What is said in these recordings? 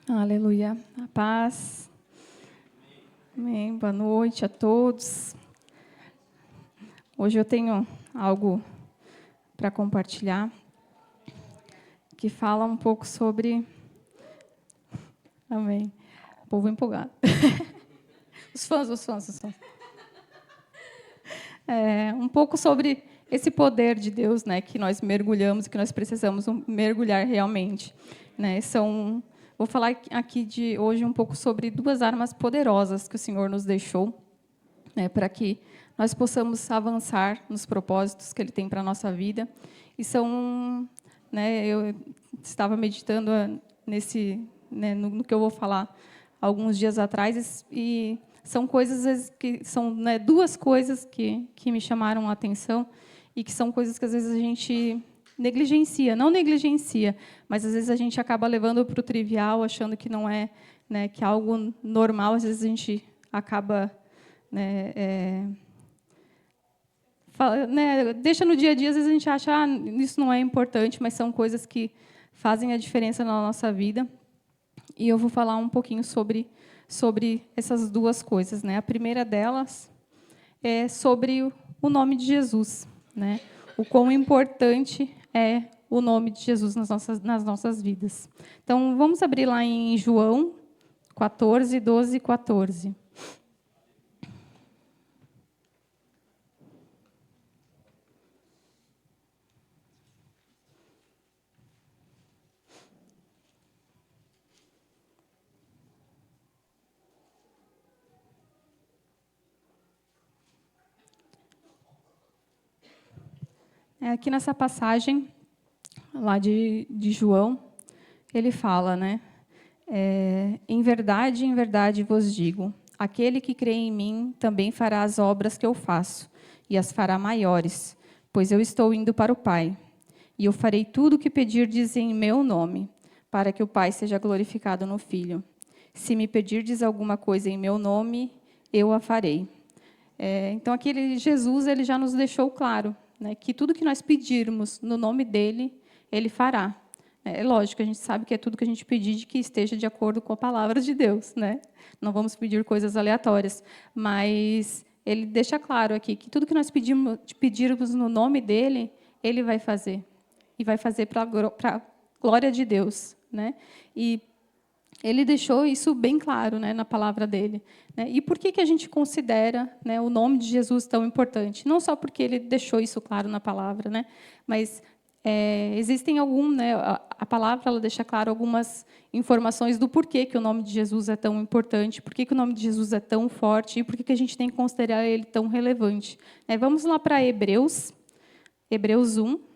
Aleluia. A paz. Amém. Boa noite a todos. Hoje eu tenho algo para compartilhar que fala um pouco sobre... Amém. O povo empolgado. Os fãs. Um pouco sobre esse poder de Deus, né, que nós mergulhamos e que nós precisamos mergulhar realmente, né? Vou falar aqui hoje um pouco sobre duas armas poderosas que o Senhor nos deixou, né, para que nós possamos avançar nos propósitos que Ele tem para a nossa vida. E eu estava meditando no que eu vou falar alguns dias atrás, e são coisas, às vezes, que são, né, duas coisas que me chamaram a atenção, e que são coisas que, às vezes, a gente não negligencia, mas, às vezes, a gente acaba levando para o trivial, achando que não é, né, que é algo normal. Às vezes, a gente acaba... deixa no dia a dia, às vezes, a gente acha isso não é importante, mas são coisas que fazem a diferença na nossa vida. E eu vou falar um pouquinho sobre essas duas coisas, né? A primeira delas é sobre o nome de Jesus, né? O quão importante é o nome de Jesus nas nossas vidas. Então, vamos abrir lá em João 14, 12 e 14. Aqui nessa passagem lá de João, ele fala, né? Em verdade vos digo, aquele que crê em mim também fará as obras que eu faço, e as fará maiores, pois eu estou indo para o Pai. E eu farei tudo o que pedirdes em meu nome, para que o Pai seja glorificado no Filho. Se me pedirdes alguma coisa em meu nome, eu a farei. Então, aqui Jesus ele já nos deixou claro, né, que tudo que nós pedirmos no nome dele, ele fará. É lógico, a gente sabe que é tudo que a gente pedir de que esteja de acordo com a palavra de Deus, né? Não vamos pedir coisas aleatórias, mas ele deixa claro aqui que tudo que nós pedirmos no nome dele, ele vai fazer. E vai fazer para a glória de Deus, né? E ele deixou isso bem claro, né, na palavra dele, né? E por que a gente considera, né, o nome de Jesus tão importante? Não só porque ele deixou isso claro na palavra, né, mas existem né, a palavra ela deixa claro algumas informações do porquê que o nome de Jesus é tão importante, por que o nome de Jesus é tão forte e por que a gente tem que considerar ele tão relevante. Vamos lá para Hebreus 1.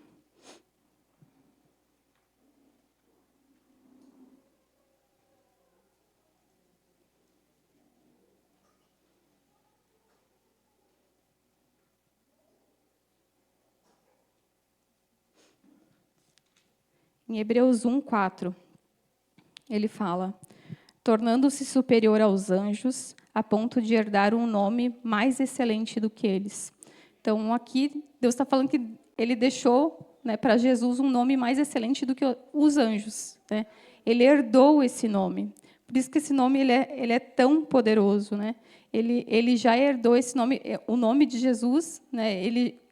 Em Hebreus 1, 4, ele fala: tornando-se superior aos anjos, a ponto de herdar um nome mais excelente do que eles. Então, aqui, Deus está falando que ele deixou, né, para Jesus um nome mais excelente do que os anjos, né? Ele herdou esse nome. Por isso que esse nome ele é tão poderoso, né? Ele já herdou esse nome, o nome de Jesus, né?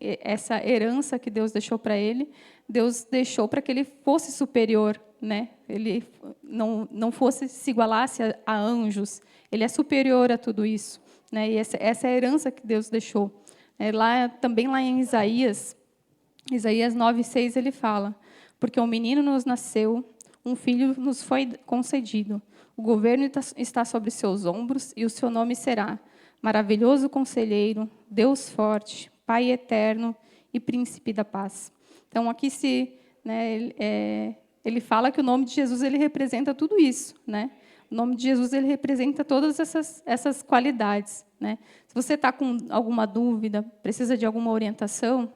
Essa herança que Deus deixou para ele, Deus deixou para que ele fosse superior, né? Ele não fosse se igualasse a anjos. Ele é superior a tudo isso, né? E essa é a herança que Deus deixou. Também lá em Isaías 9:6 ele fala: porque um menino nos nasceu, um filho nos foi concedido. O governo está sobre seus ombros e o seu nome será Maravilhoso Conselheiro, Deus Forte, Pai Eterno e Príncipe da Paz. Então, aqui ele fala que o nome de Jesus ele representa tudo isso, né? O nome de Jesus ele representa todas essas qualidades, né? Se você está com alguma dúvida, precisa de alguma orientação,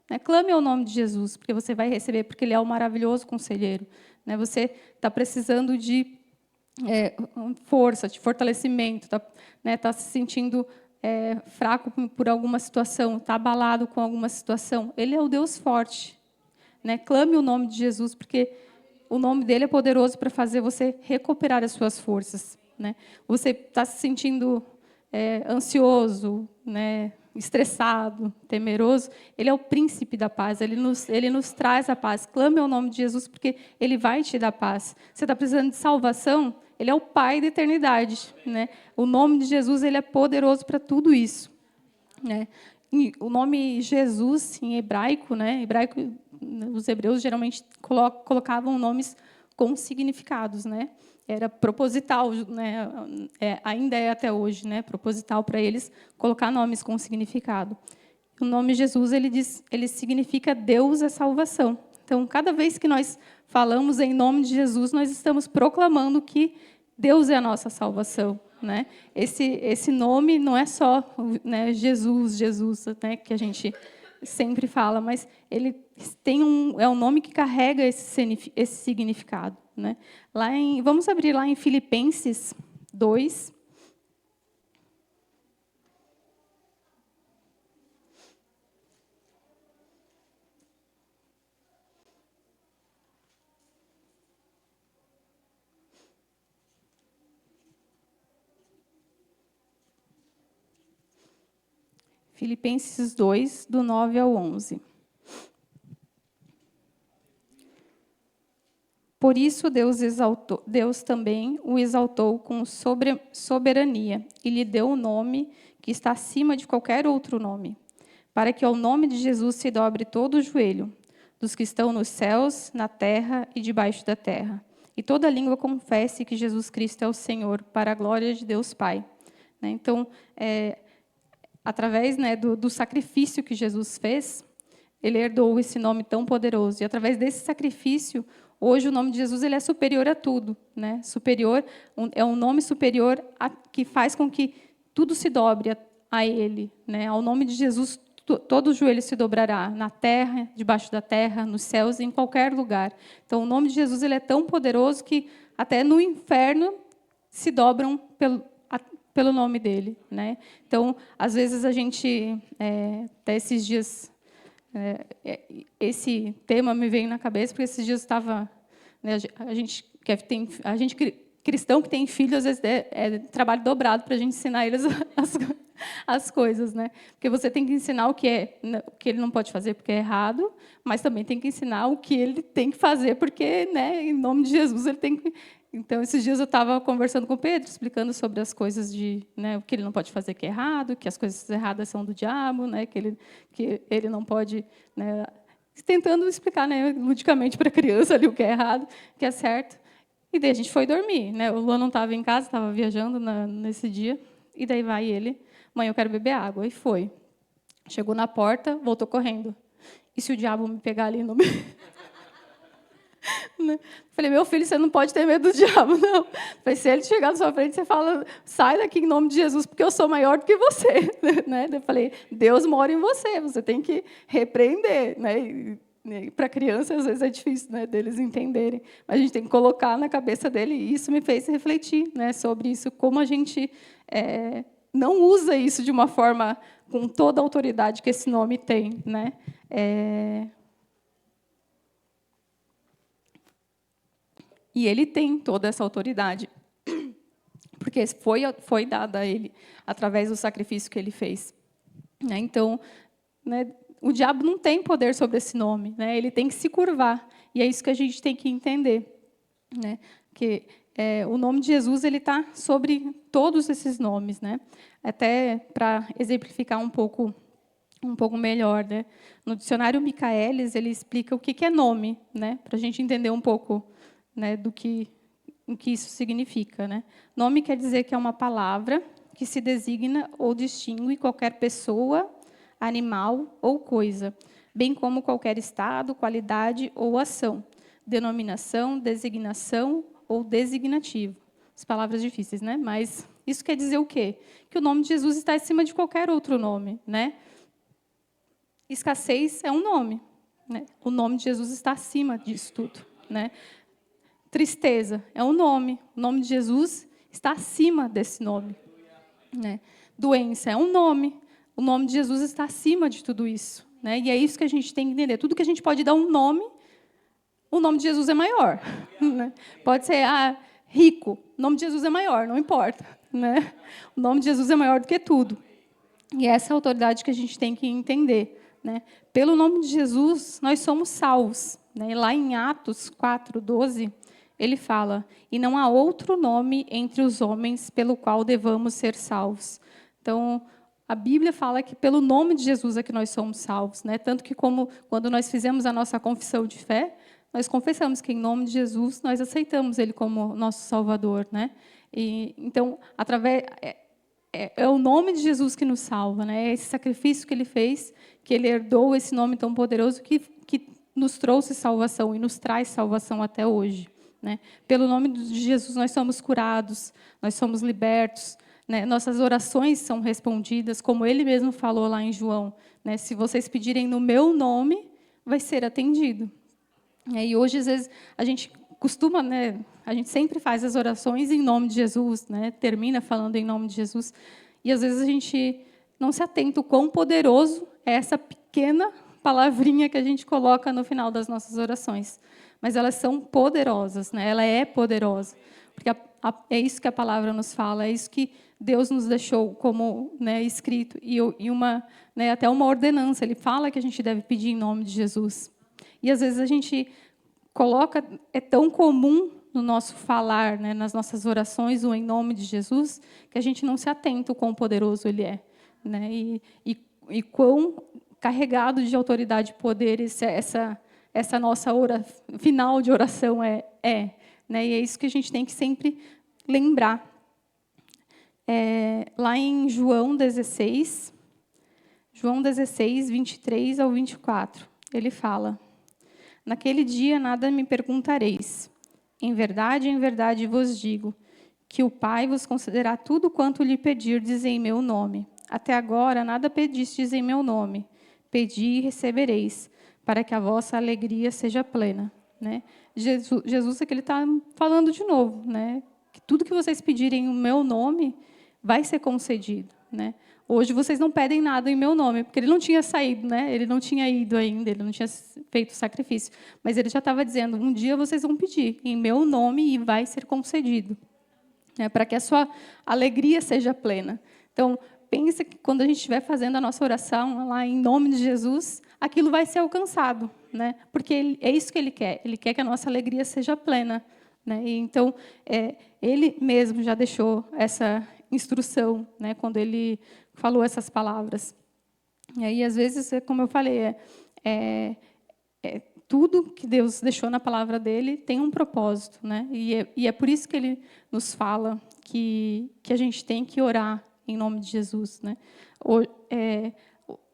né, clame ao nome de Jesus, porque você vai receber, porque Ele é o maravilhoso conselheiro, né? Você está precisando de força, de fortalecimento, tá se sentindo fraco por alguma situação, está abalado com alguma situação. Ele é o Deus forte, né? Clame o nome de Jesus, porque o nome dele é poderoso para fazer você recuperar as suas forças, né? Você está se sentindo ansioso, né? Estressado, temeroso, ele é o príncipe da paz, ele nos traz a paz. Clame ao nome de Jesus, porque ele vai te dar paz. Você está precisando de salvação, ele é o Pai da eternidade, né? O nome de Jesus, ele é poderoso para tudo isso, né? E o nome Jesus, em hebraico, né? Os hebreus geralmente colocavam nomes com significados, né? Era proposital, né? Ainda é até hoje, né? Proposital para eles colocar nomes com significado. O nome Jesus, ele significa Deus é salvação. Então, cada vez que nós falamos em nome de Jesus, nós estamos proclamando que Deus é a nossa salvação, né? Esse nome não é só, né, Jesus, né, que a gente sempre fala, mas ele é um nome que carrega esse significado, né? Vamos abrir lá em Filipenses 2. Filipenses 2, do 9 ao 11. Por isso Deus também o exaltou com soberania e lhe deu um nome que está acima de qualquer outro nome, para que ao nome de Jesus se dobre todo o joelho, dos que estão nos céus, na terra e debaixo da terra, e toda língua confesse que Jesus Cristo é o Senhor, para a glória de Deus Pai. Então, através, né, do sacrifício que Jesus fez, ele herdou esse nome tão poderoso. E através desse sacrifício, hoje o nome de Jesus ele é superior a tudo, né? É um nome superior que faz com que tudo se dobre a ele, né? Ao nome de Jesus todo o joelho se dobrará, na terra, debaixo da terra, nos céus, em qualquer lugar. Então o nome de Jesus ele é tão poderoso que até no inferno se dobram pelo nome dele, né? Então, às vezes a gente, até esses dias, esse tema me veio na cabeça, porque esses dias estava, né, a gente cristão que tem filho, às vezes é trabalho dobrado para a gente ensinar eles as coisas, né? Porque você tem que ensinar o que ele não pode fazer porque é errado, mas também tem que ensinar o que ele tem que fazer porque, né, em nome de Jesus ele tem que. Então, esses dias eu estava conversando com o Pedro, explicando sobre as coisas né, o que ele não pode fazer que é errado, que as coisas erradas são do diabo, né, que ele não pode, né, tentando explicar, né, ludicamente para a criança ali o que é errado, o que é certo. E daí a gente foi dormir, né? O Luan não estava em casa, estava viajando nesse dia. E daí vai ele, mãe, eu quero beber água. E foi. Chegou na porta, voltou correndo. E se o diabo me pegar ali no meio? Falei, meu filho, você não pode ter medo do diabo, não. Falei, se ele chegar na sua frente, você fala, sai daqui em nome de Jesus, porque eu sou maior do que você. Né? Eu falei, Deus mora em você, você tem que repreender. Né? Para criança, às vezes, é difícil, né, deles entenderem. Mas a gente tem que colocar na cabeça dele, e isso me fez refletir, né, sobre isso, como a gente não usa isso de uma forma com toda a autoridade que esse nome tem. Né? E ele tem toda essa autoridade, porque foi dada a ele através do sacrifício que ele fez. Né? Então, né, o diabo não tem poder sobre esse nome, né? Ele tem que se curvar. E é isso que a gente tem que entender. Né? Que o nome de Jesus está sobre todos esses nomes. Né? Até para exemplificar um pouco melhor. Né? No dicionário Michaelis, ele explica o que é nome, né? Para a gente entender um pouco, né, o que isso significa. Né? Nome quer dizer que é uma palavra que se designa ou distingue qualquer pessoa, animal ou coisa, bem como qualquer estado, qualidade ou ação, denominação, designação ou designativo. As palavras difíceis, né? Mas isso quer dizer o quê? Que o nome de Jesus está acima de qualquer outro nome. Né? Escassez é um nome. Né? O nome de Jesus está acima disso tudo. Né? Tristeza é um nome. O nome de Jesus está acima desse nome. Né? Doença é um nome. O nome de Jesus está acima de tudo isso. Né? E é isso que a gente tem que entender. Tudo que a gente pode dar um nome, o nome de Jesus é maior. Né? Pode ser rico, o nome de Jesus é maior, não importa. Né? O nome de Jesus é maior do que tudo. E essa é a autoridade que a gente tem que entender. Né? Pelo nome de Jesus, nós somos salvos. Né? E lá em Atos 4:12, ele fala: e não há outro nome entre os homens pelo qual devamos ser salvos. Então, a Bíblia fala que pelo nome de Jesus é que nós somos salvos. Né? Tanto que, como quando nós fizemos a nossa confissão de fé, nós confessamos que, em nome de Jesus, nós aceitamos Ele como nosso Salvador. Né? E, então, através... É o nome de Jesus que nos salva, né? É esse sacrifício que Ele fez, que Ele herdou esse nome tão poderoso que nos trouxe salvação e nos traz salvação até hoje. Né? Pelo nome de Jesus, nós somos curados, nós somos libertos, né? Nossas orações são respondidas, como Ele mesmo falou lá em João. Né? Se vocês pedirem no meu nome, vai ser atendido. E hoje, às vezes, a gente costuma, né, a gente sempre faz as orações em nome de Jesus, né, termina falando em nome de Jesus, e às vezes a gente não se atenta o quão poderoso é essa pequena palavrinha que a gente coloca no final das nossas orações. Mas elas são poderosas, né, ela é poderosa, porque é isso que a palavra nos fala, é isso que Deus nos deixou como, né, escrito, e uma, né, até uma ordenança, Ele fala que a gente deve pedir em nome de Jesus. E às vezes a gente coloca, é tão comum no nosso falar, né, nas nossas orações, o em nome de Jesus, que a gente não se atenta o quão poderoso Ele é. Né, e quão carregado de autoridade e poder essa nossa final de oração é. Né, e é isso que a gente tem que sempre lembrar. Lá em João 16, 23 ao 24, ele fala: naquele dia nada me perguntareis. Em verdade vos digo, que o Pai vos concederá tudo quanto lhe pedirdes em meu nome. Até agora nada pedistes em meu nome. Pedi e recebereis, para que a vossa alegria seja plena. Né? Jesus é que ele está falando de novo, né? Que tudo que vocês pedirem em meu nome vai ser concedido. Né? Hoje vocês não pedem nada em meu nome, porque ele não tinha saído, né? Ele não tinha ido ainda, ele não tinha feito o sacrifício. Mas ele já estava dizendo, um dia vocês vão pedir em meu nome e vai ser concedido. Né? Para que a sua alegria seja plena. Então, pensa que quando a gente estiver fazendo a nossa oração lá em nome de Jesus, aquilo vai ser alcançado. Né? Porque é isso que Ele quer que a nossa alegria seja plena. Né? E, então, Ele mesmo já deixou essa instrução, né, quando Ele falou essas palavras. E aí, às vezes, como eu falei, tudo que Deus deixou na palavra dele tem um propósito. Né? E é por isso que Ele nos fala que a gente tem que orar em nome de Jesus. Né?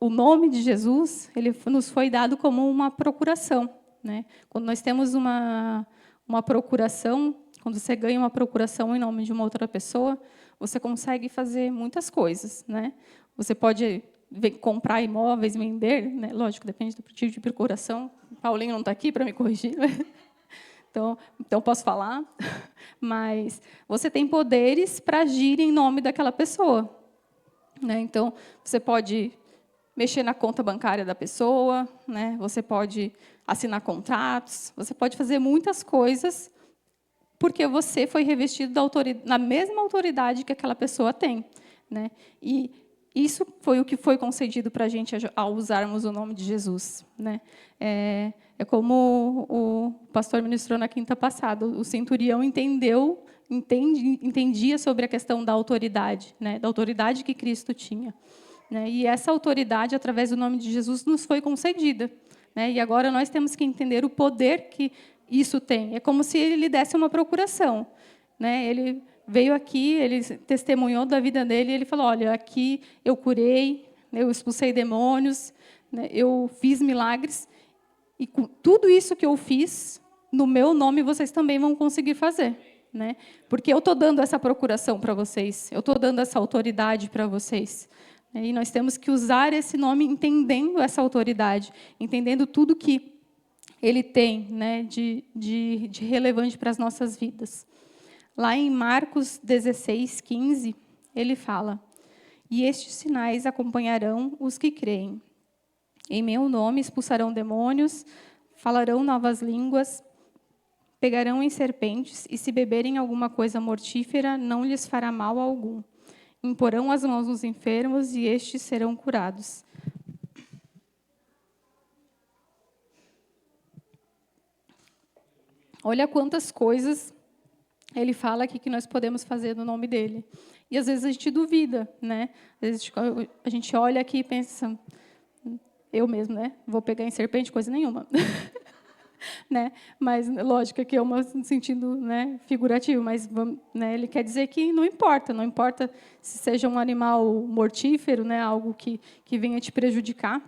O nome de Jesus ele nos foi dado como uma procuração. Né? Quando nós temos uma procuração, quando você ganha uma procuração em nome de uma outra pessoa, você consegue fazer muitas coisas. Né? Você pode comprar imóveis, vender, né? Lógico, depende do tipo de procuração. Paulinho não está aqui para me corrigir, né? Então posso falar. Mas você tem poderes para agir em nome daquela pessoa. Né? Então, você pode mexer na conta bancária da pessoa, né? Você pode assinar contratos, você pode fazer muitas coisas porque você foi revestido na mesma autoridade que aquela pessoa tem. Né? E isso foi o que foi concedido para a gente ao usarmos o nome de Jesus. Né? É como o pastor ministrou na quinta passada, o centurião entendia sobre a questão da autoridade, né? Da autoridade que Cristo tinha. Né? E essa autoridade, através do nome de Jesus, nos foi concedida. Né? E agora nós temos que entender o poder que isso tem. É como se ele lhe desse uma procuração. Né? Ele veio aqui, ele testemunhou da vida dele, e ele falou, olha, aqui eu curei, eu expulsei demônios, né? Eu fiz milagres, e com tudo isso que eu fiz, no meu nome, vocês também vão conseguir fazer. Né? Porque eu estou dando essa procuração para vocês, eu estou dando essa autoridade para vocês. E nós temos que usar esse nome entendendo essa autoridade, entendendo tudo que ele tem, né, de relevante para as nossas vidas. Lá em Marcos 16, 15, ele fala, e estes sinais acompanharão os que creem. Em meu nome expulsarão demônios, falarão novas línguas, Pegarão em serpentes, e se beberem alguma coisa mortífera, não lhes fará mal algum. Imporão as mãos nos enfermos, e estes serão curados. Olha quantas coisas ele fala aqui que nós podemos fazer no nome dele. E às vezes a gente duvida, né? Às vezes a gente olha aqui e pensa, eu mesmo, né? Vou pegar em serpente, coisa nenhuma. Né? Mas, lógico, que é no sentido, né, figurativo, mas né, ele quer dizer que não importa se seja um animal mortífero, né, algo que venha te prejudicar.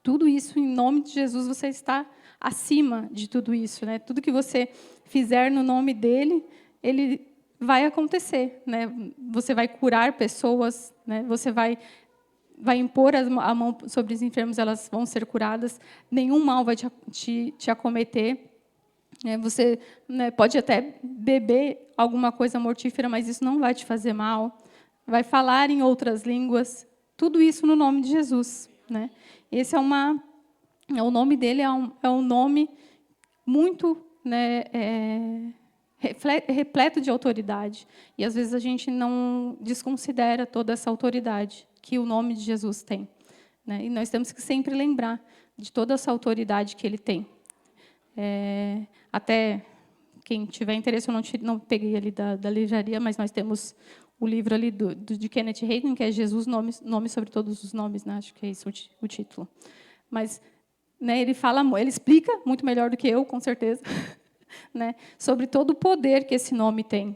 Tudo isso, em nome de Jesus, você está acima de tudo isso. Né? Tudo que você fizer no nome dele, ele vai acontecer. Né? Você vai curar pessoas, né? Você vai impor a mão sobre os enfermos, elas vão ser curadas, nenhum mal vai te acometer. Você, né, pode até beber alguma coisa mortífera, mas isso não vai te fazer mal. Vai falar em outras línguas, tudo isso no nome de Jesus. Né? Esse o nome dele é um nome muito, né, repleto de autoridade. E, às vezes, a gente não desconsidera toda essa autoridade que o nome de Jesus tem. Né? E nós temos que sempre lembrar de toda essa autoridade que ele tem. Até quem tiver interesse, eu não peguei ali da livraria, mas nós temos o livro ali de Kenneth Hagin, que é Jesus, nome sobre todos os nomes, né? Acho que é esse o título. Mas, né, ele explica muito melhor do que eu, com certeza, né, sobre todo o poder que esse nome tem.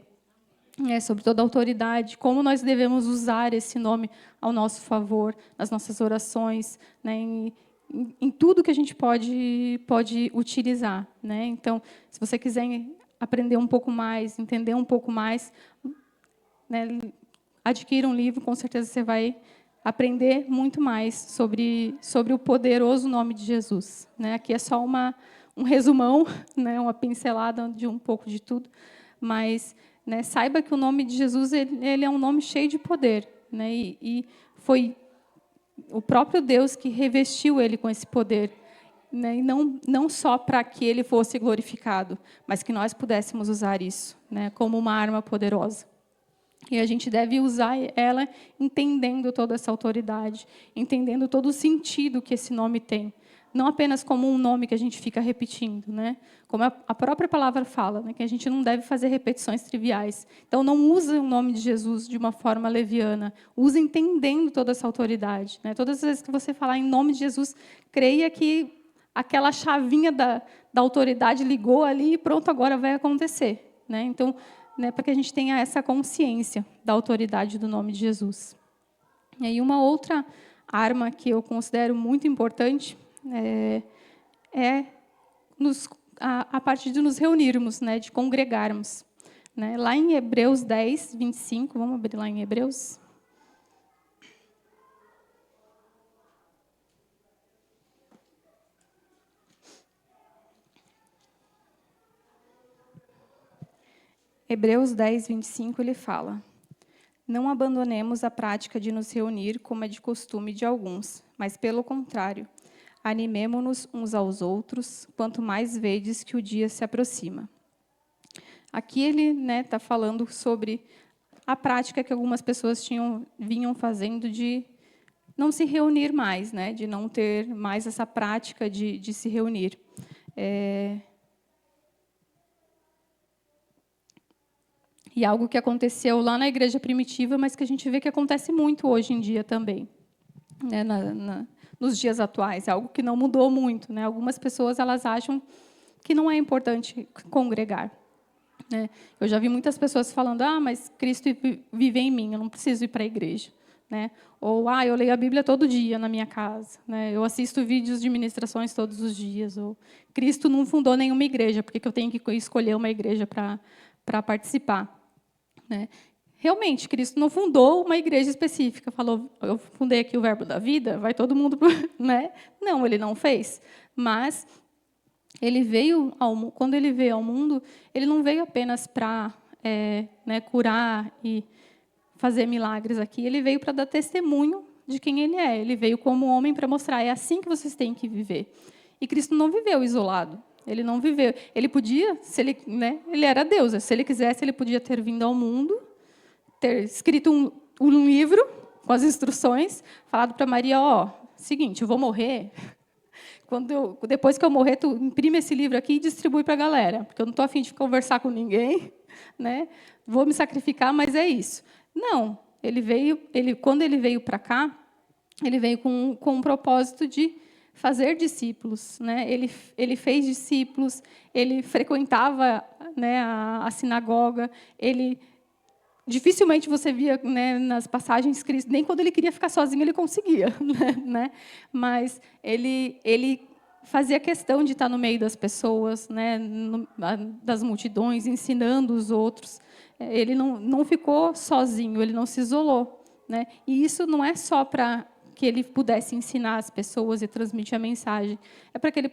Sobre toda a autoridade, como nós devemos usar esse nome ao nosso favor, nas nossas orações, né, em tudo que a gente pode utilizar. Né? Então, se você quiser aprender um pouco mais, entender um pouco mais, né, adquira um livro, com certeza você vai aprender muito mais sobre o poderoso nome de Jesus. Né? Aqui é só um resumão, né, uma pincelada de um pouco de tudo, mas, né, saiba que o nome de Jesus ele é um nome cheio de poder, né, e foi o próprio Deus que revestiu ele com esse poder, né, e não só para que ele fosse glorificado, mas que nós pudéssemos usar isso, né, como uma arma poderosa. E a gente deve usar ela entendendo toda essa autoridade, entendendo todo o sentido que esse nome tem. Não apenas como um nome que a gente fica repetindo, né? Como a própria palavra fala, né? Que a gente não deve fazer repetições triviais. Então, não use o nome de Jesus de uma forma leviana. Use entendendo toda essa autoridade. Né? Todas as vezes que você falar em nome de Jesus, creia que aquela chavinha da autoridade ligou ali e pronto, agora vai acontecer. Né? Então, né, para que a gente tenha essa consciência da autoridade do nome de Jesus. E aí, uma outra arma que eu considero muito importante a parte de nos reunirmos, né, de congregarmos. Né? Lá em Hebreus 10, 25, vamos abrir lá em Hebreus. Hebreus 10, 25, ele fala: não abandonemos a prática de nos reunir, como é de costume de alguns, mas, pelo contrário, animemo-nos uns aos outros, quanto mais vedes que o dia se aproxima. Aqui ele está falando sobre a prática que algumas pessoas vinham fazendo de não se reunir mais, né, de não ter mais essa prática de se reunir. E algo que aconteceu lá na igreja primitiva, mas que a gente vê que acontece muito hoje em dia também, né, nos dias atuais. É algo que não mudou muito. Né? Algumas pessoas elas acham que não é importante congregar. Né? Eu já vi muitas pessoas falando: mas Cristo vive em mim, eu não preciso ir para a igreja. Né? Ou, eu leio a Bíblia todo dia na minha casa. Né? Eu assisto vídeos de ministrações todos os dias. Ou, Cristo não fundou nenhuma igreja, por que eu tenho que escolher uma igreja para participar? Né? Realmente, Cristo não fundou uma igreja específica. Falou: eu fundei aqui o Verbo da Vida, vai todo mundo... Né? Não, ele não fez. Mas ele veio quando ele veio ao mundo, ele não veio apenas para né, curar e fazer milagres aqui. Ele veio para dar testemunho de quem ele é. Ele veio como homem para mostrar: é assim que vocês têm que viver. E Cristo não viveu isolado. Ele não viveu. Ele podia, se ele, né, ele era Deus. Se ele quisesse, ele podia ter vindo ao mundo, ter escrito um livro com as instruções, falado para Maria, seguinte, eu vou morrer. Depois que eu morrer, tu imprime esse livro aqui e distribui para a galera, porque eu não estou a fim de conversar com ninguém, né? Vou me sacrificar, mas é isso. Não, quando ele veio para cá, ele veio com um propósito de fazer discípulos, né? Ele fez discípulos, ele frequentava, né, a sinagoga, dificilmente você via, né, nas passagens Cristo, nem quando ele queria ficar sozinho ele conseguia, né? Mas ele fazia questão de estar no meio das pessoas, né, das multidões, ensinando os outros. Ele não ficou sozinho, ele não se isolou, né? E isso não é só para que ele pudesse ensinar as pessoas e transmitir a mensagem, é para que ele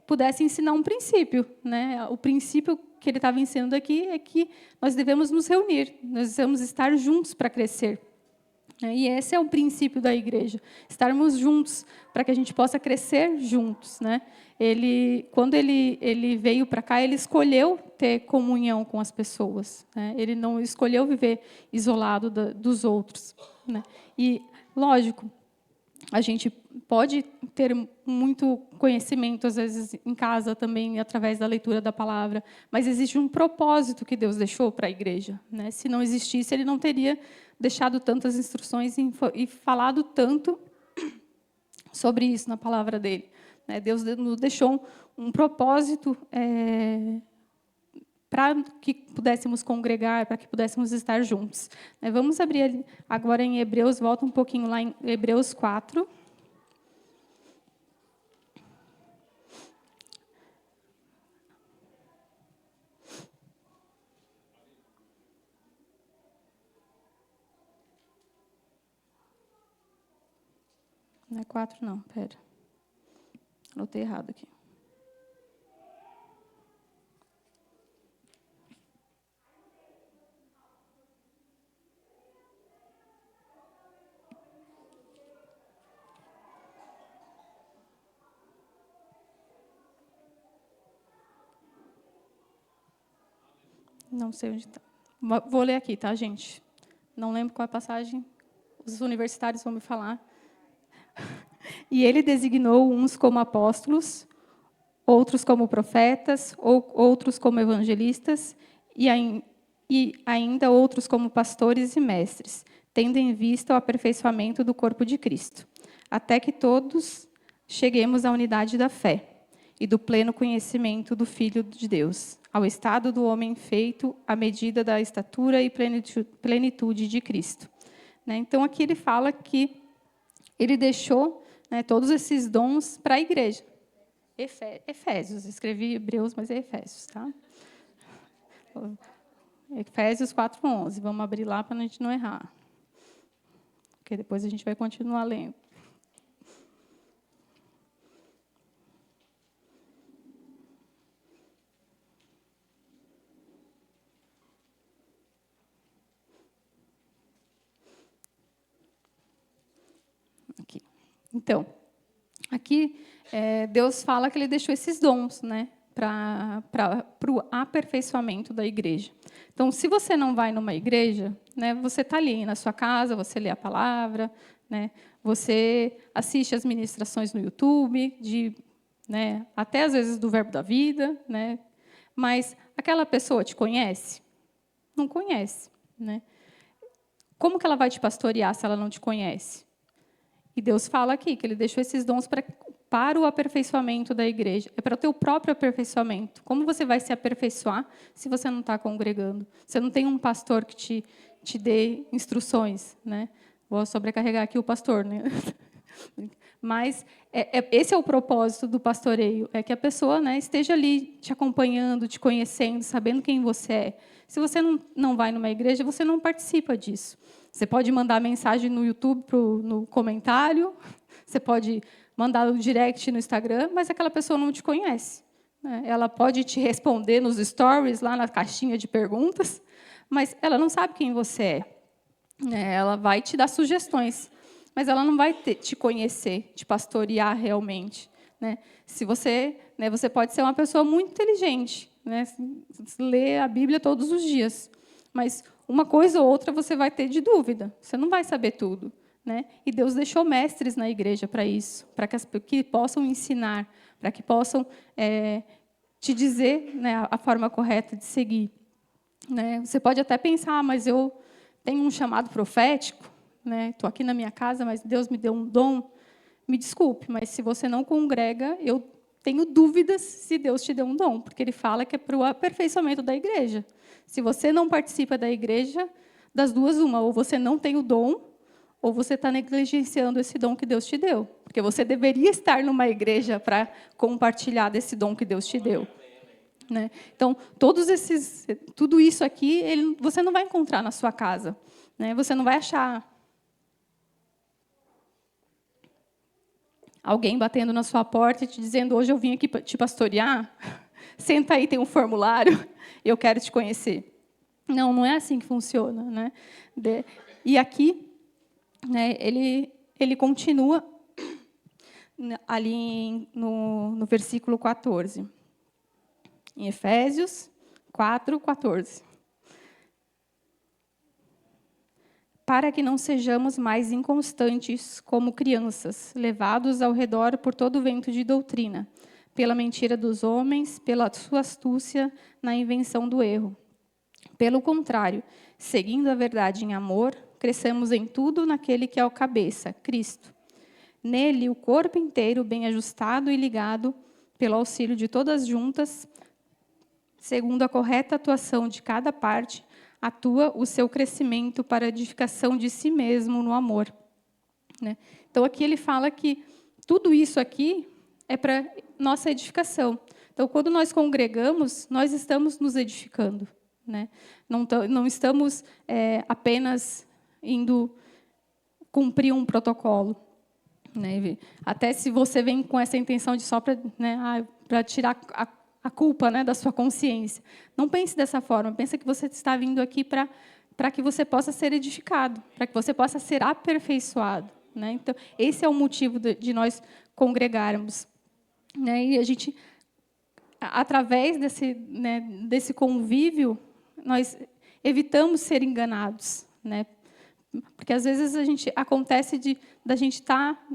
pudesse ensinar um princípio, né? O princípio que ele estava ensinando aqui é que nós devemos nos reunir, nós devemos estar juntos para crescer. E esse é o princípio da igreja, estarmos juntos, para que a gente possa crescer juntos, né? Quando ele veio para cá, ele escolheu ter comunhão com as pessoas, né? Ele não escolheu viver isolado dos outros, né? E, lógico, a gente pode ter muito conhecimento, às vezes, em casa também, através da leitura da palavra, mas existe um propósito que Deus deixou para a igreja, né? Se não existisse, ele não teria deixado tantas instruções e falado tanto sobre isso na palavra dele, né? Deus nos deixou um propósito para que pudéssemos congregar, para que pudéssemos estar juntos. Vamos abrir agora em Hebreus, volta um pouquinho lá em Hebreus 4. Não é 4, não, pera. Anotei errado aqui. Não sei onde está. Vou ler aqui, tá, gente? Não lembro qual é a passagem. Os universitários vão me falar. E ele designou uns como apóstolos, outros como profetas, outros como evangelistas, e ainda outros como pastores e mestres, tendo em vista o aperfeiçoamento do corpo de Cristo, até que todos cheguemos à unidade da fé e do pleno conhecimento do Filho de Deus, ao estado do homem feito à medida da estatura e plenitude de Cristo. Então, aqui ele fala que ele deixou, né, todos esses dons para a igreja. Efésios, escrevi Hebreus, mas é Efésios, tá? Efésios 4:11. Vamos abrir lá para a gente não errar. Porque depois a gente vai continuar lendo. Aqui. Então, aqui Deus fala que ele deixou esses dons, né, para o aperfeiçoamento da igreja. Então, se você não vai numa igreja, né, você está ali na sua casa, você lê a palavra, né, você assiste as ministrações no YouTube, né, até às vezes do Verbo da Vida, né, mas aquela pessoa te conhece? Não conhece, né? Como que ela vai te pastorear se ela não te conhece? E Deus fala aqui que ele deixou esses dons para o aperfeiçoamento da igreja. É para o teu próprio aperfeiçoamento. Como você vai se aperfeiçoar se você não está congregando? Você não tem um pastor que te dê instruções, né? Vou sobrecarregar aqui o pastor, né? Mas esse é o propósito do pastoreio, é que a pessoa, né, esteja ali te acompanhando, te conhecendo, sabendo quem você é. Se você não vai numa igreja, você não participa disso. Você pode mandar mensagem no YouTube no comentário, você pode mandar no direct no Instagram, mas aquela pessoa não te conhece, né? Ela pode te responder nos stories, lá na caixinha de perguntas, mas ela não sabe quem você é. Ela vai te dar sugestões, mas ela não vai te conhecer, te pastorear realmente. né? Se você, né, você pode ser uma pessoa muito inteligente, né? Ler a Bíblia todos os dias, mas uma coisa ou outra você vai ter de dúvida. Você não vai saber tudo, né? E Deus deixou mestres na igreja para isso, para que possam ensinar, para que possam te dizer, né, a forma correta de seguir. Né? Você pode até pensar, mas eu tenho um chamado profético, né? Estou aqui na minha casa, mas Deus me deu um dom. Me desculpe, mas se você não congrega, eu tenho dúvidas se Deus te deu um dom, porque Ele fala que é para o aperfeiçoamento da igreja. Se você não participa da igreja, das duas, uma, ou você não tem o dom, ou você está negligenciando esse dom que Deus te deu. Porque você deveria estar numa igreja para compartilhar desse dom que Deus te deu. Né? Então, tudo isso aqui, você não vai encontrar na sua casa. Né? Você não vai achar alguém batendo na sua porta e te dizendo, hoje eu vim aqui te pastorear, senta aí, tem um formulário, eu quero te conhecer. Não, não é assim que funciona. Né? E aqui, né, ele continua ali no versículo 14. Em Efésios 4:14. Para que não sejamos mais inconstantes como crianças, levados ao redor por todo o vento de doutrina, pela mentira dos homens, pela sua astúcia na invenção do erro. Pelo contrário, seguindo a verdade em amor, cresçamos em tudo naquele que é o cabeça, Cristo. Nele, o corpo inteiro, bem ajustado e ligado, pelo auxílio de todas as juntas, segundo a correta atuação de cada parte, atua o seu crescimento para a edificação de si mesmo no amor. Né? Então, aqui ele fala que tudo isso aqui é para nossa edificação. Então, quando nós congregamos, nós estamos nos edificando. Né? Não estamos apenas indo cumprir um protocolo. Né? Até se você vem com essa intenção de só para tirar a culpa, né, da sua consciência. Não pense dessa forma. Pense que você está vindo aqui para que você possa ser edificado, para que você possa ser aperfeiçoado. Né? Então, esse é o motivo de nós congregarmos. Né? E a gente, através desse convívio, nós evitamos ser enganados. Né? Porque, às vezes, acontece da gente estar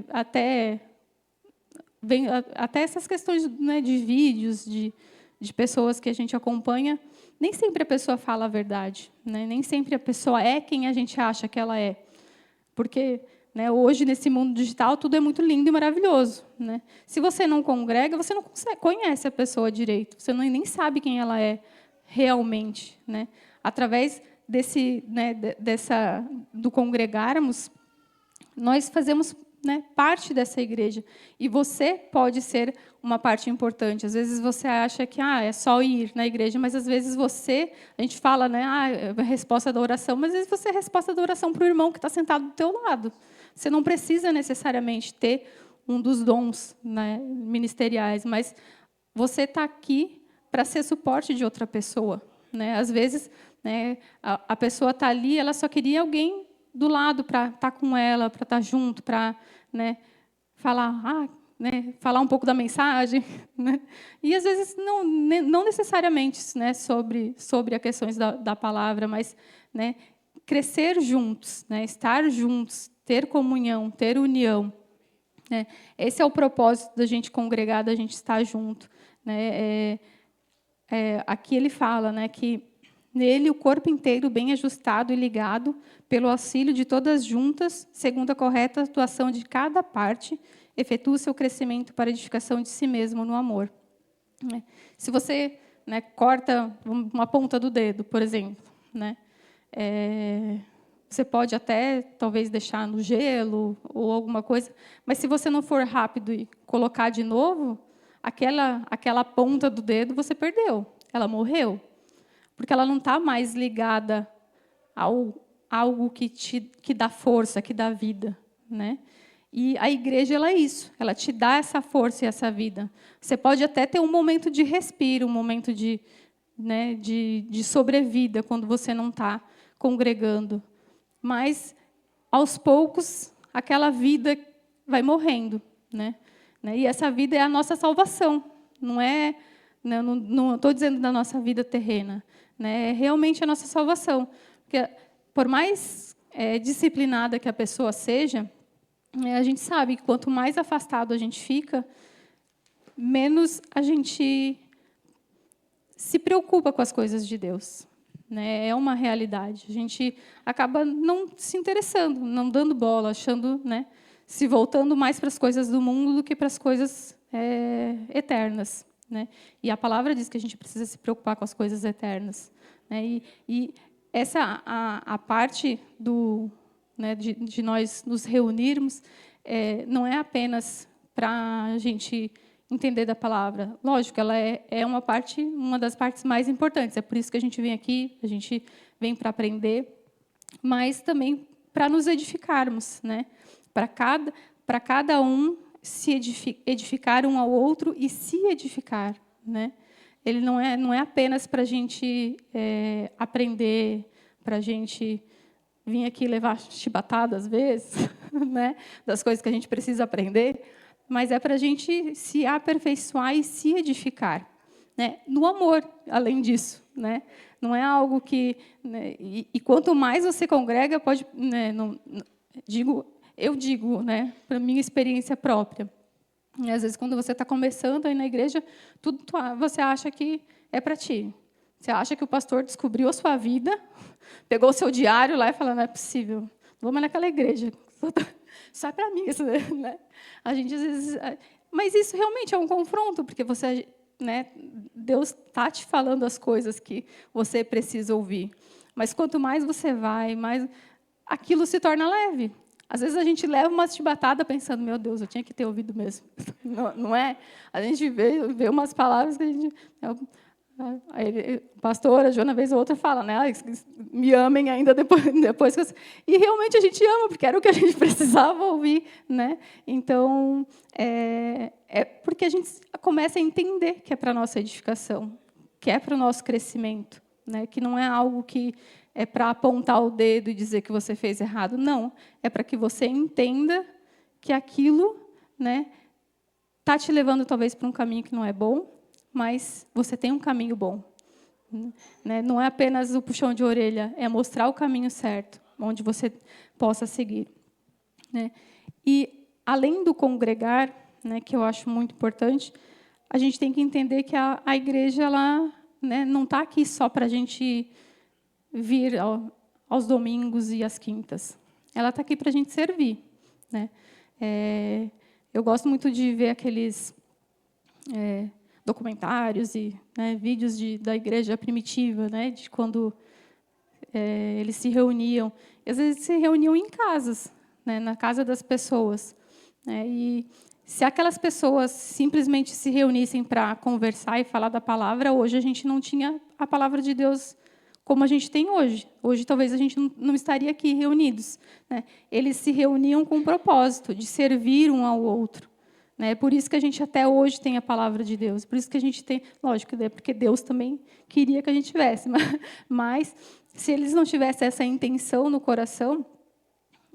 até essas questões, né, de vídeos, de pessoas que a gente acompanha, nem sempre a pessoa fala a verdade. Né? Nem sempre a pessoa é quem a gente acha que ela é. Porque, né, hoje, nesse mundo digital, tudo é muito lindo e maravilhoso. Né? Se você não congrega, você não conhece a pessoa direito. Você nem sabe quem ela é realmente. Né? Através do congregarmos, nós fazemos, né, parte dessa igreja. E você pode ser uma parte importante. Às vezes você acha que é só ir na igreja, mas às vezes a gente fala, né, é a resposta da oração, mas às vezes você é a resposta da oração para o irmão que está sentado do teu lado. Você não precisa necessariamente ter um dos dons, né, ministeriais, mas você está aqui para ser suporte de outra pessoa. Né? Às vezes, né, a pessoa está ali, ela só queria alguém do lado para estar com ela, para estar junto, para, né, falar um pouco da mensagem. Né? E, às vezes, não necessariamente, né, sobre as questões da palavra, mas, né, crescer juntos, né, estar juntos, ter comunhão, ter união. Né? Esse é o propósito da gente congregar, da gente estar junto. Né? Aqui ele fala, né, que nele o corpo inteiro bem ajustado e ligado, pelo auxílio de todas as juntas, segundo a correta atuação de cada parte, efetua o seu crescimento para a edificação de si mesmo no amor. Se você, né, corta uma ponta do dedo, por exemplo, né, você pode até, talvez, deixar no gelo ou alguma coisa, mas se você não for rápido e colocar de novo, aquela ponta do dedo você perdeu, ela morreu. Porque ela não está mais ligada a algo que dá força, que dá vida. Né? E a igreja ela é isso, ela te dá essa força e essa vida. Você pode até ter um momento de respiro, um momento de sobrevida, quando você não está congregando. Mas, aos poucos, aquela vida vai morrendo. Né? né? E essa vida é a nossa salvação. Não estou dizendo da nossa vida terrena, né? É realmente a nossa salvação. Porque, por mais disciplinada que a pessoa seja, a gente sabe que quanto mais afastado a gente fica, menos a gente se preocupa com as coisas de Deus, né? É uma realidade. A gente acaba não se interessando, não dando bola, achando, né, se voltando mais para as coisas do mundo do que para as coisas eternas, né? E a palavra diz que a gente precisa se preocupar com as coisas eternas, né? E essa a parte né, de nós nos reunirmos não é apenas para a gente entender da palavra. Lógico, ela é uma das partes mais importantes. É por isso que a gente vem aqui, a gente vem para aprender, mas também para nos edificarmos, né? Para cada um se edificar um ao outro e se edificar, né? Ele não é apenas para a gente aprender, para a gente vir aqui levar chibatada às vezes, né? Das coisas que a gente precisa aprender, mas é para a gente se aperfeiçoar e se edificar, né? No amor, além disso, né? Não é algo que, né? E quanto mais você congrega, pode, né? Eu digo, né? Para minha experiência própria. E, às vezes, quando você está começando aí na igreja, tudo você acha que é para ti. Você acha que o pastor descobriu a sua vida, pegou o seu diário lá e falou: não é possível, não vou mais naquela igreja. Só é para mim isso, né? A gente às vezes, mas isso realmente é um confronto, porque você, né? Deus está te falando as coisas que você precisa ouvir. Mas quanto mais você vai, mais aquilo se torna leve. Às vezes a gente leva uma chibatada pensando: meu Deus, eu tinha que ter ouvido mesmo. Não é? A gente vê umas palavras que a gente... Aí, o pastor, a Joana, vez ou outra, fala, né? Me amem ainda depois que E realmente a gente ama, porque era o que a gente precisava ouvir, né? Então, porque a gente começa a entender que é para a nossa edificação, que é para o nosso crescimento, né? Que não é algo que é para apontar o dedo e dizer que você fez errado. Não, é para que você entenda que aquilo, né, está te levando talvez para um caminho que não é bom, mas você tem um caminho bom, né? Não é apenas o puxão de orelha, é mostrar o caminho certo, onde você possa seguir, né? E, além do congregar, né, que eu acho muito importante, a gente tem que entender que a igreja ela, né, não está aqui só para a gente vir aos domingos e às quintas. Ela está aqui para a gente servir, né? Eu gosto muito de ver aqueles documentários e, né, vídeos da igreja primitiva, né, de quando eles se reuniam. E, às vezes se reuniam em casas, né, na casa das pessoas, né, e se aquelas pessoas simplesmente se reunissem para conversar e falar da palavra, hoje a gente não tinha a palavra de Deus como a gente tem hoje. Hoje, talvez, a gente não estaria aqui reunidos, né? Eles se reuniam com o propósito de servir um ao outro, né? É por isso que a gente até hoje tem a palavra de Deus. Por isso que a gente tem... Lógico, porque Deus também queria que a gente tivesse. Mas, se eles não tivessem essa intenção no coração,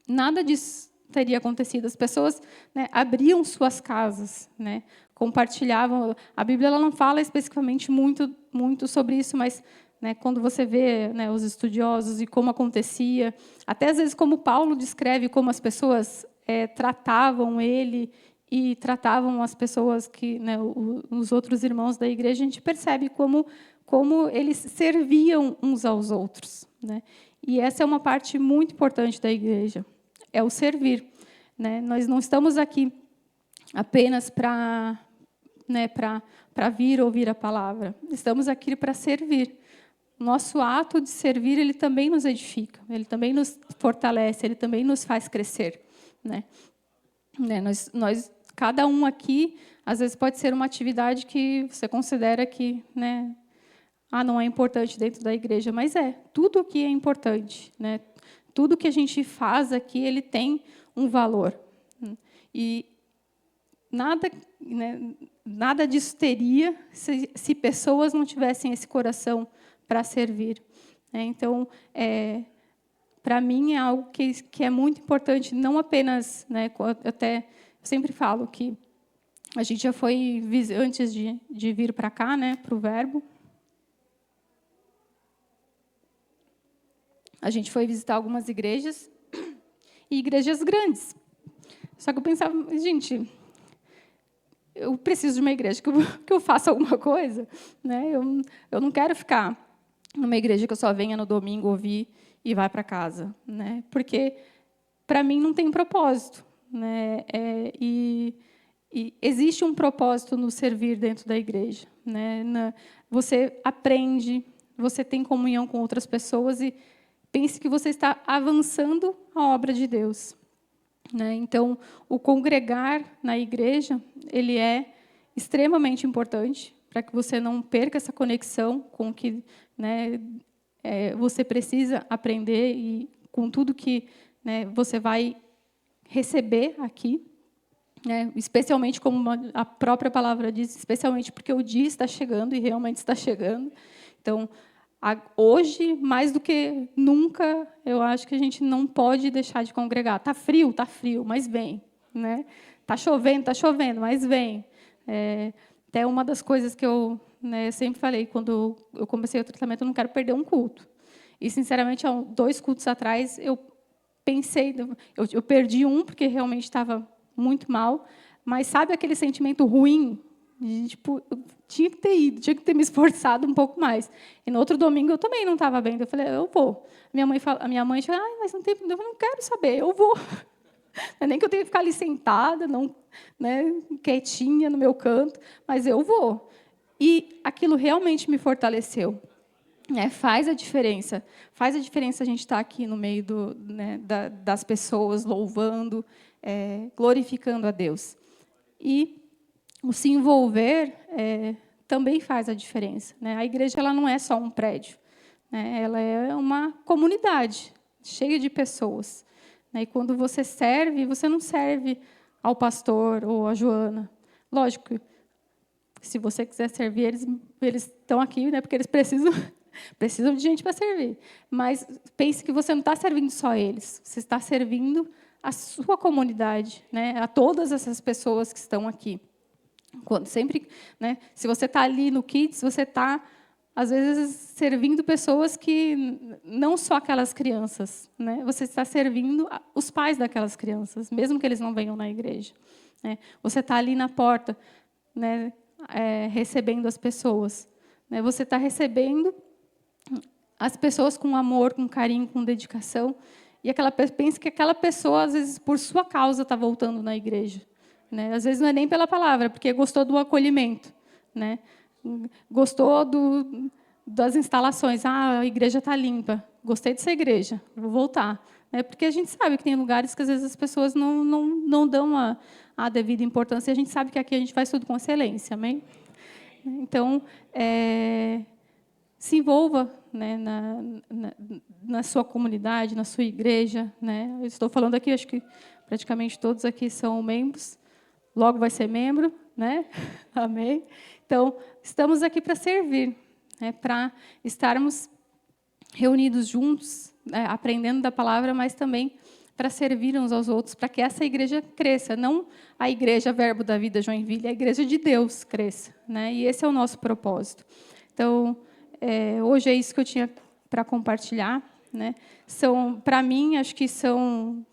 nada disso teria acontecido. As pessoas, né, abriam suas casas, né, compartilhavam. A Bíblia ela não fala especificamente muito sobre isso, mas, né, quando você vê, né, os estudiosos e como acontecia, até às vezes como Paulo descreve como as pessoas tratavam ele e tratavam as pessoas que, né, os outros irmãos da igreja, a gente percebe como eles serviam uns aos outros, né? E essa é uma parte muito importante da igreja, é o servir, né? Nós não estamos aqui apenas para, né, para vir ouvir a palavra. Estamos aqui para servir. Nosso ato de servir, ele também nos edifica, ele também nos fortalece, ele também nos faz crescer, né? Nós cada um aqui, às vezes pode ser uma atividade que você considera que, né, não é importante dentro da igreja, mas tudo aqui é importante, né? Tudo que a gente faz aqui, ele tem um valor. E nada, né, nada disso teria se pessoas não tivessem esse coração para servir, né? Então, para mim, é algo que é muito importante, não apenas, né, eu sempre falo que A gente já foi, antes de vir para cá, né, para o Verbo, a gente foi visitar algumas igrejas, e igrejas grandes. Só que eu pensava, gente, eu preciso de uma igreja que eu faça alguma coisa, né? Eu não quero ficar numa igreja que eu só venha no domingo ouvir e vá para casa, né? Porque para mim não tem propósito, né? E existe um propósito no servir dentro da igreja, né? Você aprende, você tem comunhão com outras pessoas e pense que você está avançando a obra de Deus, né? Então, o congregar na igreja, ele é extremamente importante para que você não perca essa conexão com o que, né, você precisa aprender e com tudo que, né, você vai receber aqui, né? Especialmente, como a própria palavra diz, especialmente porque o dia está chegando e realmente está chegando. Então, hoje, mais do que nunca, eu acho que a gente não pode deixar de congregar. Está frio, mas vem, né? Está chovendo, mas vem. Até uma das coisas que eu, né, sempre falei, quando eu comecei o tratamento, eu não quero perder um culto. E, sinceramente, há 2 cultos atrás, eu pensei, eu perdi um, porque realmente estava muito mal, mas sabe aquele sentimento ruim? Tipo, eu tinha que ter ido, tinha que ter me esforçado um pouco mais. E no outro domingo eu também não estava bem. Eu falei, eu vou. A minha mãe falou, mas não tem problema, eu não quero saber, eu vou. Não é nem que eu tenha que ficar ali sentada, não, né, quietinha no meu canto, mas eu vou. E aquilo realmente me fortaleceu. Faz a diferença. Faz a diferença a gente estar aqui no meio né, das pessoas, louvando, glorificando a Deus. E o se envolver também faz a diferença, né? A igreja ela não é só um prédio, né? Ela é uma comunidade cheia de pessoas, né? E quando você serve, você não serve ao pastor ou à Joana. Lógico, se você quiser servir, eles estão aqui, né? Porque eles precisam de gente para servir. Mas pense que você não está servindo só eles, você está servindo a sua comunidade, né? A todas essas pessoas que estão aqui. Sempre, né, se você está ali no Kids, você está, às vezes, servindo pessoas que não só aquelas crianças, né? Você está servindo os pais daquelas crianças, mesmo que eles não venham na igreja, né? Você está ali na porta, né, recebendo as pessoas, né? Você está recebendo as pessoas com amor, com carinho, com dedicação, e pensa que aquela pessoa, às vezes, por sua causa, está voltando na igreja. Né? Às vezes não é nem pela palavra, porque gostou do acolhimento, né? Gostou das instalações. A igreja está limpa. Gostei dessa igreja, vou voltar. Né? Porque a gente sabe que tem lugares que às vezes as pessoas não dão a devida importância. E a gente sabe que aqui a gente faz tudo com excelência, amém? Então, se envolva, né, na sua comunidade, na sua igreja, né? Eu estou falando aqui, acho que praticamente todos aqui são membros. Logo vai ser membro, né? Amém? Então, estamos aqui para servir, né? Para estarmos reunidos juntos, né? Aprendendo da palavra, mas também para servir uns aos outros, para que essa igreja cresça. Não a igreja Verbo da Vida Joinville, a igreja de Deus cresça, né? E esse é o nosso propósito. Então, hoje é isso que eu tinha para compartilhar, né? Para mim, acho que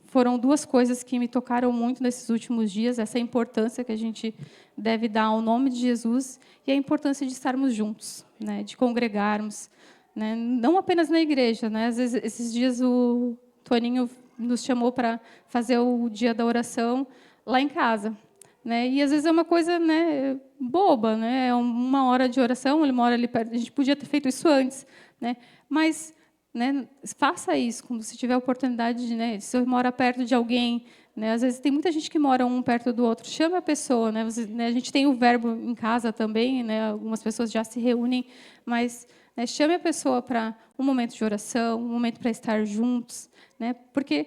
foram 2 coisas que me tocaram muito nesses últimos dias, essa importância que a gente deve dar ao nome de Jesus e a importância de estarmos juntos, né, de congregarmos, né, não apenas na igreja, né, às vezes esses dias o Toninho nos chamou para fazer o dia da oração lá em casa, né, e às vezes é uma coisa, né, boba, né, é 1 hora de oração, ele mora ali perto, a gente podia ter feito isso antes, né, mas, né, faça isso quando você tiver a oportunidade de, né, se você mora perto de alguém, né, às vezes tem muita gente que mora um perto do outro, chame a pessoa, né, a gente tem o Verbo em casa também, né, algumas pessoas já se reúnem, mas, né, chame a pessoa para um momento de oração, um momento para estar juntos, né, porque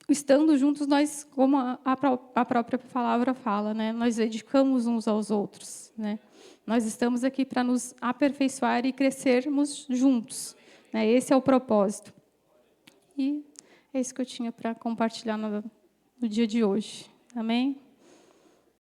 estando juntos nós, como a própria palavra fala, né, nós edificamos uns aos outros, né, nós estamos aqui para nos aperfeiçoar e crescermos juntos. Esse é o propósito. E é isso que eu tinha para compartilhar no dia de hoje. Amém?